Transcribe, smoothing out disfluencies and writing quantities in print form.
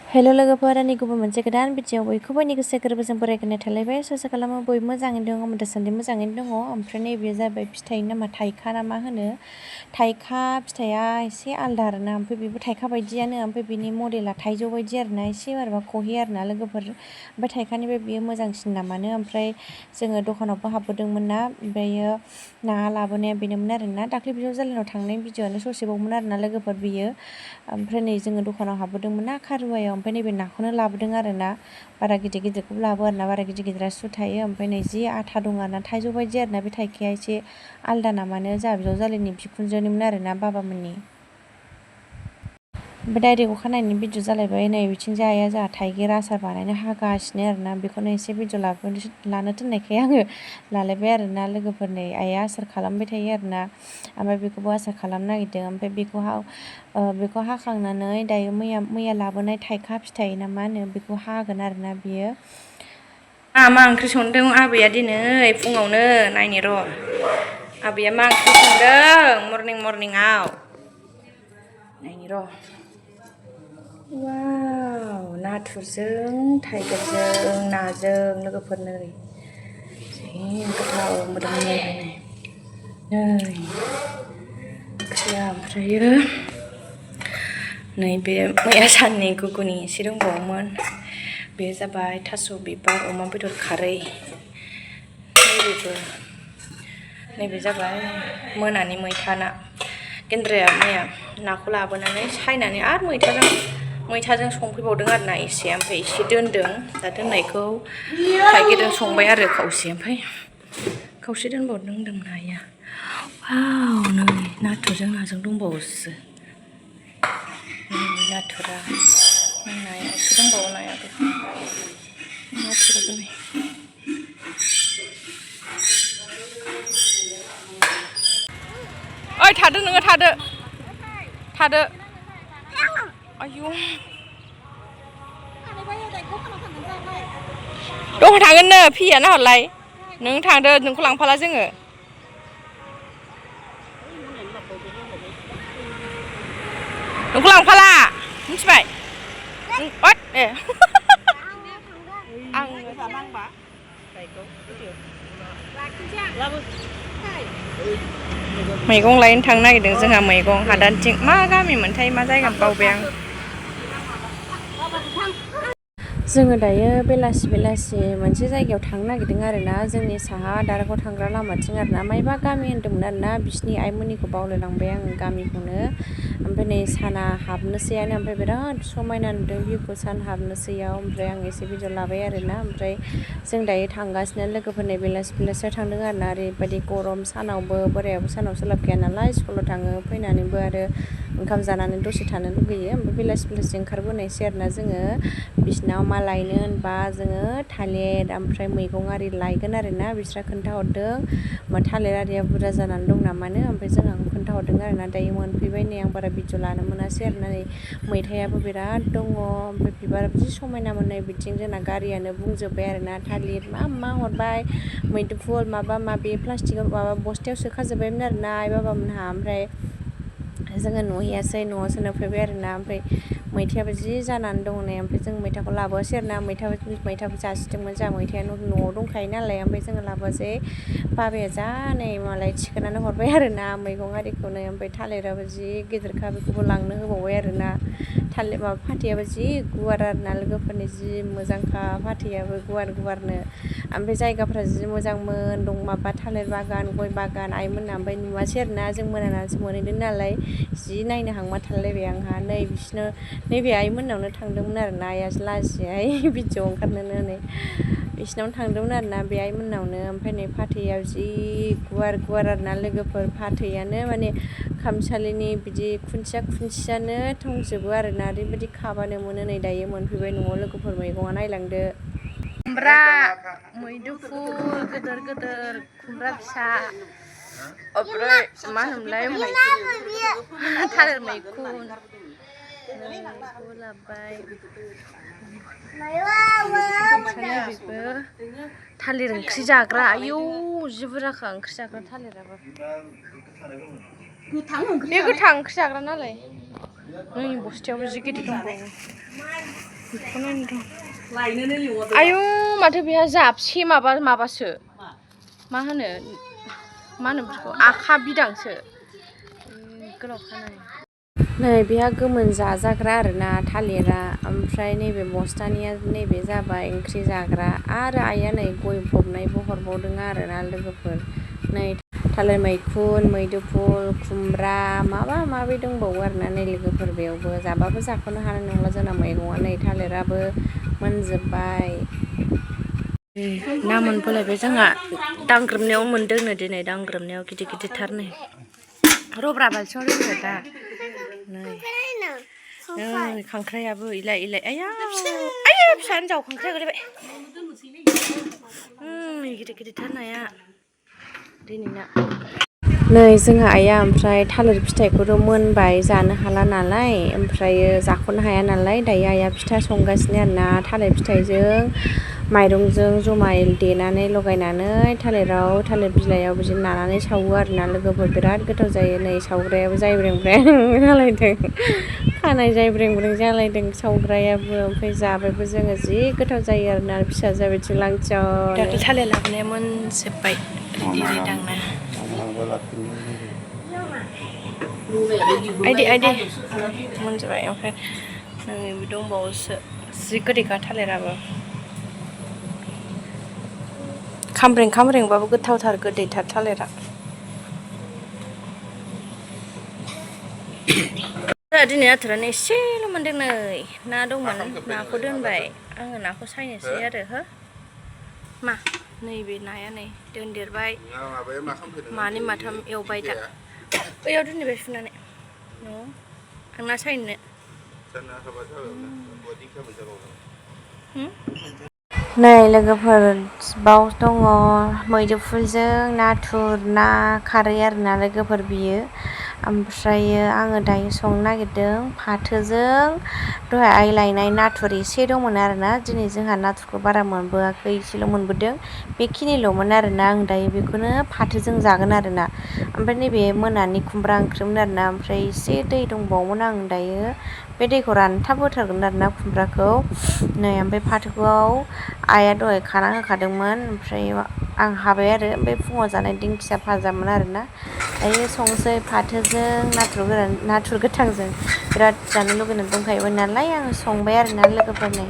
हेल' लोगोफोर, आंनि गुबुन मोनसे गोदान भिडिअ बयखौबो आंनि गोसो गोरबोजों बरायग्रोनाय थालायबाय। आसा खालामो बयबो मोजाङैनो दङ, दासान्दि मोजाङैनो दङ। ओमफ्राय नैबे जाबाय फिथाइनि नामा थाइखा ना मा होनो। थाइखा फिथाइया एसे आलदा आरोना, ओमफ्राय बेबो थाइखा बायदियानो, ओमफ्राय बिनि मडेला थाइजौ बायदि आरोना, एसे मारैबा खहे आरोना लोगोफोर। ओमफ्राय थाइखानिफ्राय बियो मोजांसिन नामानो। ओमफ्राय जोङो दखानावबो हाबबोदोंमोन ना, ओमफ्रायो ना लाबोनाया बेनोमोन आरोना। दाख्लै बिजाव जालायनाव थांनाय भिडिअआनो ससेबावमोन आरोना लोगोफोर बियो। ओमफ्राय नै जोङो दखानाव हाबबोदोंमोन ना खारुवायाव, ओमफ्राय नैबे नाखौनो लाबोदों आरोना। बारा गिदिर गिदिरखौबो लाबो आरोना, बारा गिदिर गिदिरा सु थायो। ओमफ्राय नै जि आथा दं आरोना, थाइजौ बायदि आरोना बे थाइखाया, एसे आलदा नामानो। जोंहा बिजाव जालिनि बिखुनजोनिमोन आरोना, बाबामोननि। ओमफ्राय डाइरेक्ट अखानायैनि भिडिअ जालायबाय। नै बिथिंजाय आइया जोंहा थाइगिर आसार बानायनो हागासिनो आरोना, बेखौनो एसे भिडिअ लानो थिननायखाय आङो लालायबाय आरोना लोगोफोर। नै आइया आसार खालामबाय थायो आरोना, ओमफ्राय बेखौबो आसार खालामनो नागिरदों। ओमफ्राय बेखौ हाखांनानै दायो मैया लाबोनाय थाइखा फिथाइ ना मा होनो, बेखौ हागोन आरोना बियो। मा ओंख्रि संदों आबैया दिनै फुङावनो? नायनि र', आबैया मा ओंख्रि संदों मर्निंआव नायनि र'। वाव, नाथुरजों थाइगिरजों नाजों लोगोफोर। नै जि गोथाव मोदोमलायबाय नै ओंख्रिया। ओमफ्रायो नैबे मैया साननि गुगुनि एसे दंबावोमोन, बे जाबाय थास' बिबार अमा बेदर खारै। नैबे जाबाय मोनानि मैथा ना। गेन्द्राया मैया नाखौ लाबोनानै सायनानै आरो मैथाजों संफैबावदों आरोना एसे, ओमफ्राय एसे दोनदों। दा दोननायखौ थाइगिरजों संबाय आरो खावसे, ओमफ्राय खावसे दोनबावदों होनदों आइया। वाव, नै नाथुरजों नाजों दंबावोसो। नाथुरा नाया एसे दंबावो, नायाबो नाथुराबो नै। ओइ थादो नोङो, थादो आयौ दहाय थांगोननो फैयाना हरलाय। नों थांदो, नोंखौ लांफाला जोङो। नोंखौ लांफाला मिथिबाय। ए मैगं लायनो थांनो नागिरदों जोंहा, मैगं हादानथिं। मा गामि मोनथाय, मा जायगा बावबाय आं। जोङो दायो बेलासि मोनसे जायगायाव थांनो नागिरदों आरोना, जोंनि साहा दारागाव थांग्रा लामाथिं आरोना। मायबा गामि होन्दोंमोन आरोना, बिसिनि आइमोननिखौ बावलायलांबाय आङो गामिखौनो। ओमफ्राय नै साना हाबनोसैयानो, ओमफ्राय बिराद समायना नुदों भिउखौ सान हाबनोसैयाव। ओमफ्राय आं एसे भिडिअ लाबाय आरोना। ओमफ्राय जों दायो थांगासिनो लोगोफोरनि बेलासियाव थांदों आरोना। ओरैबायदि गरम, सानावबो बोरायाबो सानाव सोलाबखाया नालाय, स्कुलाव थाङो, फैनानैबो आरो ओंखाम जानानै दसे थानो लुगैयो। ओमफ्राय बेलासि ओंखारबोनायसै आरोना जोङो। बिसिनाव मा लायनो होनबा जोङो थालिर ओमफ्राय मैगं आरि लायगोन आरोना। बिस्रा खोन्थाहरदों थालिर आरिया बुरजा जानानै दं नामानो, ओमफ्राय जोंहा खोन्थाहरदों आरोना। दायो मोनफैबाय नै, आं बारा भिडिअ लानो मोनासै आरोना। नै मैथायाबो बिराद दङ, ओमफ्राय बिबाराबो जि समायना मोनो। बिथिं जोंना गारियानो बुंजोब्बाय आरोना, थालिर मा हरबाय, मैदुफुल माबा माबि प्लास्टिकआव माबा बस्थायाव सोखाजोब्बायमोन आरोना आइ बाबामोनहा। ओमफ्राय जोङो नुहैयासै, न'आवसो नुफैबाय आरोना। ओमफ्राय मैथायाबो जि जानानै दङ नै, ओमफ्राय जों मैथाखौ लाबोआसै आरोना। मैथाबो जासिदोंमोन जोंहा, मैथाया न'आव दंखायो नालाय। ओमफ्राय जोङो लाबोआसै, बाबाया जा नै मालाय थिखोनानै हरबाय आरोना मैगं आरिखौनो। ओमफ्राय थालिराबो जि गिदिरखा, बेखौबो लांनो होबावबाय आरोना। फाथैयाबो जि गुवार आरोना लोगोफोरनि, जि मोजांखा फाथैयाबो गुवारनो। ओमफ्राय जायगाफ्रा जि मोजांमोन दं, माबा थालिर बागान, गय बागान आइमोनना। ओमफ्राय नुवासै आरोना, जों मोनानासो मोनहैदों नालाय, जि नायनो हांमा थालायलायबाय आंहा। नैबे आइमोननावनो थांदोंमोन आरोना, आइयासो लाजियोहाय भिडिअ ओंखारनोनो। नै बिसिनावनो थांदोंमोन आरोना, बे आइमोननावनो। ओमफ्राय नै फाथैया जि गुवार आरोना लोगोफोर। फाथैयानो माने खामसालिनि बिदि खुन्थियानो दंजोबो आरोना। ओरैबायदि खाबानो मोनो। नै दायो मोनफैबाय न'आव लोगोफोर, मैगङा नायलांदो। खुमब्रा, मैदुफुल गिदिर, खुमब्रा फिसा, ओमफ्राय मा होनोमोनलाय थालिर मैखुन लाबोबाय। बेबो थालिर ओंख्रि जाग्रा, आयौ जि बुरजाखा ओंख्रि जाग्रा थालिराबो। बे गोथां ओंख्रि जाग्रा नालाय। नै बस्थायावबो जि गिदिर दंबावो। आयु माथो बेहा जाबसे माबासो मा होनो बेखौ आखा बिदांसो गोलाव खानाय नै बेहा गोमोन जाजाग्रा आरोना थालिरा ओमफ्राय नैबे बस्तानिया नैबे जाबाय ओंख्रि जाग्रा आरो आइया नै गय फबनायबो हरबावदों आरोना लोगोफोर नै थालिर मैखुन मैदुफुल खुमब्रा माबा माबि दंबावो आरोना नै लोगोफोर बेयावबो जाबाबो जाख'नो हानाय नंला जोंना मैगङा नै थालिराबो मोनजोब्बाय ना मोनबोलायबाय जोंहा दांग्रोमनायाव मोनदोंनो दिनै दांग्रोमनायाव गिदिर गिदिरथार नै रब्रा बालथिङाव दोनदो दा नै खांख्राइयाबो इलाय आया फिसा हिनजाव खांख्राइ गोलैबाय गिदिर गिदिरथार नाया दिनैना नै जोंहा आइया ओमफ्राय थालिर फिथाइखौथ' मोनबाय जानो हाला नालाय ओमफ्रायो जाख'नो हाया नालाय दायो आइया फिथा संगासिनो आरोना थालिर फिथाइजों माइरंजों जमा देनानै लगायनानै थालिर बिलाइयाव बिदिनो नानानै सावो आरोना लोगोफोर बिराद गोथाव जायो नै सावग्रायाबो जायब्रें जालायदों खानाय जायब्रें जालायदों सावग्रायाबो ओमफ्राय जाबायबो जोङो जि गोथाव जायो आरोना फिसा जाबाय थिंलांथियाव दाथ' थालिर लाबोनाया मोनजोब्बाय दांना आइदि मोनजोब्बाय ओमफ्राय नै दंबावोसो जि गोदैखा थालिराबो खामब्रेंबाबो गोथावथार गोदैथार थालिरा दिनै नाथुरानो एसेल' मोनदों नै ना दंमोन नाखौ दोनबाय आङो नाखौ सायनोसै आरो हो मा नैबे नाया नै दोनदेरबाय मानै माथाम एवबाय दा बैयाव दोनहैबाय सुनानै न'आव आं ना सायनो नै लोगोफोर बाव दङ मैदुफुलजों नाथुर ना खारै आरोना लोगोफोर बियो ओमफ्रायो आङो दायो संनो नागिरदों फाथोजों दहाय आइ लायनाय नाथुर एसे दंमोन आरोना दिनै जोंहा नाथुरखौ बारा मोनबोआखै एसेल' मोनबोदों बेखिनिल'मोन आरोना आं दायो बेखौनो फाथोजों जागोन आरोना ओमफ्राय नैबे मोनानि खुमब्रा ओंख्रिमोन आरोना ओमफ्राय एसे दै दंबावोमोन आं दायो बे दैखौ रानथाब होथारगोन आरोना खुमब्राखौ नै ओमफ्राय फाथोखौ आइया दहाय खाना होखादोंमोन ओमफ्राय आं हाबाय आरो ओमफ्राय फुङाव जानाय दिंखिया भाजामोन आरोना दायो संसै फाथोजों नाथुर गोथांजों बिराद जानो लुगैनानै दंखायोमोन नालाय आङो संबाय आरोना लोगोफोरनि